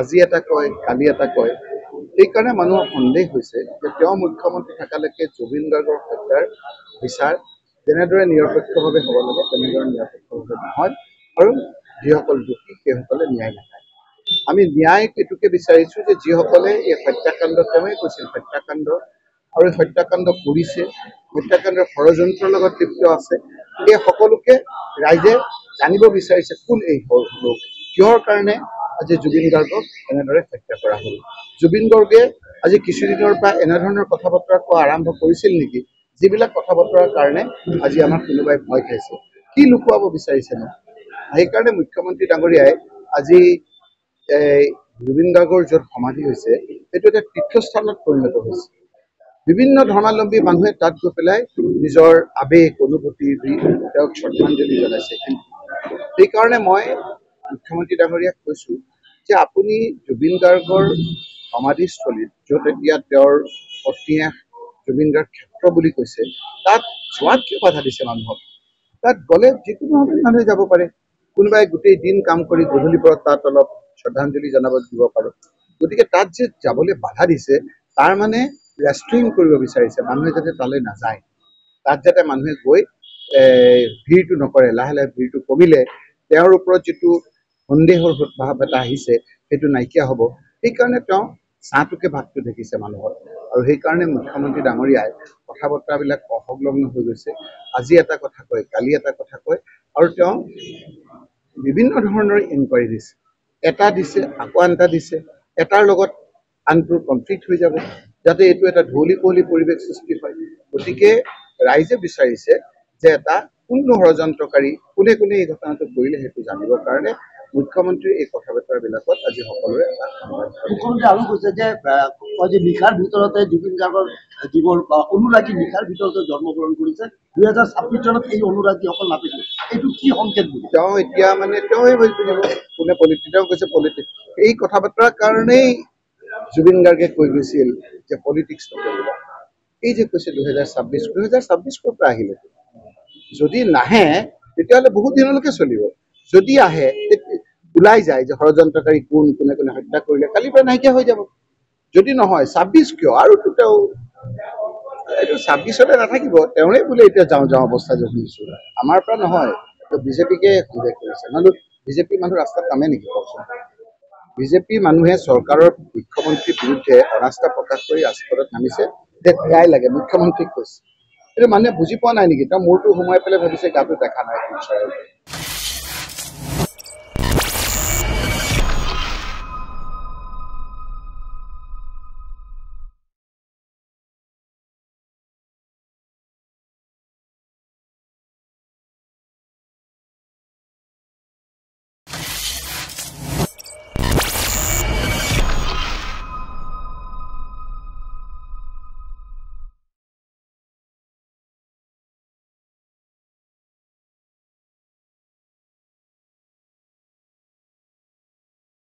আজি এটা কয় কালি এটা কয় সেইকাৰণে মানুহৰ সন্দেহ হৈছে যে তেওঁ মুখ্যমন্ত্ৰী থকালৈকে জুবিন গাৰ্গৰ হত্যাৰ বিচাৰ যেনেদৰে নিৰপেক্ষভাৱে হ'ব লাগে তেনেদৰে নিৰপেক্ষভাৱে নহয় আৰু যিসকল দোষী সেইসকলে ন্যায় নাপায়। আমি ন্যায় এইটোকে বিচাৰিছোঁ যে যিসকলে এই হত্যাকাণ্ড তেওঁৱে কৈছিল হত্যাকাণ্ড আৰু এই হত্যাকাণ্ড কৰিছে হত্যাকাণ্ডৰ ষড়যন্ত্ৰৰ লগত লিপ্ত আছে এই সকলোকে ৰাইজে জানিব বিচাৰিছে কোন এই লোক কিহৰ কাৰণে আজি জুবিন গাৰ্গক এনেদৰে হত্যা কৰা হ'ল। জুবিন গাৰ্গে আজি কিছুদিনৰ পৰা এনেধৰণৰ কথা বতৰা কোৱা আৰম্ভ কৰিছিল নেকি যিবিলাক কথা বতৰাৰ কাৰণে আজি আমাৰ কোনোবাই ভয় খাইছে কি লুকুৱাব বিচাৰিছে ন সেইকাৰণে মুখ্যমন্ত্ৰী ডাঙৰীয়াই আজি জুবিন গাৰ্গৰ য'ত সমাধি হৈছে সেইটো এটা তীৰ্থস্থানত পৰিণত হৈছে। বিভিন্ন ধৰ্মাৱলম্বী মানুহে তাত গৈ পেলাই নিজৰ আবেগ অনুভূতি তেওঁক শ্ৰদ্ধাঞ্জলি জনাইছে। সেইকাৰণে মই মুখ্যমন্ত্ৰী ডাঙৰীয়াক কৈছোঁ যে আপুনি জুবিন গাৰ্গৰ সমাধিস্থলীত য'ত এতিয়া তেওঁৰ পত্নীয়ে জুবিন গাৰ্গ ক্ষেত্ৰ বুলি কৈছে তাত যোৱাত কিয় বাধা দিছে মানুহক। তাত গ'লে যিকোনো মানুহে যাব পাৰে কোনোবাই গোটেই দিন কাম কৰি গধূলি পৰত তাত অলপ শ্ৰদ্ধাঞ্জলি জনাব দিব পাৰে গতিকে তাত যে যাবলৈ বাধা দিছে তাৰ মানে ৰেষ্ট্ৰিং কৰিব বিচাৰিছে মানুহে যাতে তালৈ নাযায় তাত যাতে মানুহে গৈ ভিৰটো নকৰে লাহে লাহে ভিৰটো কমিলে তেওঁৰ ওপৰত যিটো সন্দেহৰ ভাৱ এটা আহিছে সেইটো নাইকিয়া হ'ব। সেইকাৰণে তেওঁ ছাঁটোকে ভাগটো দেখিছে মানুহৰ আৰু সেইকাৰণে মুখ্যমন্ত্ৰী ডাঙৰীয়াই কথা বতৰাবিলাক অসংলগ্ন হৈ গৈছে। আজি এটা কথা কয় কালি এটা কথা কয় আৰু তেওঁ বিভিন্ন ধৰণৰ ইনকুৱাৰী দিছে এটা দিছে আকৌ আনটা দিছে এটাৰ লগত আনটোৰ কনফ্লিক্ট হৈ যাব যাতে এইটো এটা ঢৌলি কুঁৱলী পৰিৱেশ সৃষ্টি হয়। গতিকে ৰাইজে বিচাৰিছে যে এটা কোনটো ষড়যন্ত্ৰকাৰী কোনে কোনে এই ঘটনাটো কৰিলে সেইটো জানিবৰ কাৰণে মুখ্যমন্ত্ৰীৰ এই কথা বতৰাবিলাকত আজি সকলোৰে এটা মুখ্যমন্ত্ৰী আৰু কৈছে যে নিশাৰ ভিতৰতে জুবিন গাৰ্গৰ যিবোৰ অনুৰাগী নিশাৰ ভিতৰতে জন্মগ্ৰহণ কৰিছে 2026 চনত এই অনুৰাগীসকল নাপাইছিল এইটো কি সংকেত বুলি তেওঁ এতিয়া মানে তেওঁৱে কোনে পলিটিক তেওঁ কৈছে পলিটিক এই কথা বতৰাৰ কাৰণেই জুবিন গাৰ্গে কৈ গৈছিল যে পলিটিক্স নকৰিব এই যে কৈছে 2026 ক'ৰ পৰা আহিলে যদি নাহে তেতিয়াহ'লে বহুত দিনলৈকে চলিব যদি আহে ওলাই যায় যে ষড়যন্ত্ৰকাৰী কোন কোনে কোনে হত্যা কৰিলে কালিৰ পৰা নাইকিয়া হৈ যাব যদি নহয় 26 কিয় আৰু তেওঁ এইটো 26 নাথাকিব তেওঁৰে বোলে এতিয়া যাওঁ যাওঁ অৱস্থা যে শুনিছোঁ আমাৰ পৰা নহয় বিজেপিকে সন্দেহ কৰিছে মানুহ বিজেপি মানুহ ৰাস্তাত নামে নেকি কওকচোন বিজেপি মানুহে চৰকাৰৰ মুখ্যমন্ত্ৰীৰ বিৰুদ্ধে অনাস্থা প্ৰকাশ কৰি ৰাজপথত নামিছে যে ন্যায় লাগে মুখ্যমন্ত্ৰীক কৈছে এইটো মানুহে বুজি পোৱা নাই নেকি তেওঁ মূৰটো সোমাই পেলাই ভাবিছে গাটো দেখা নাই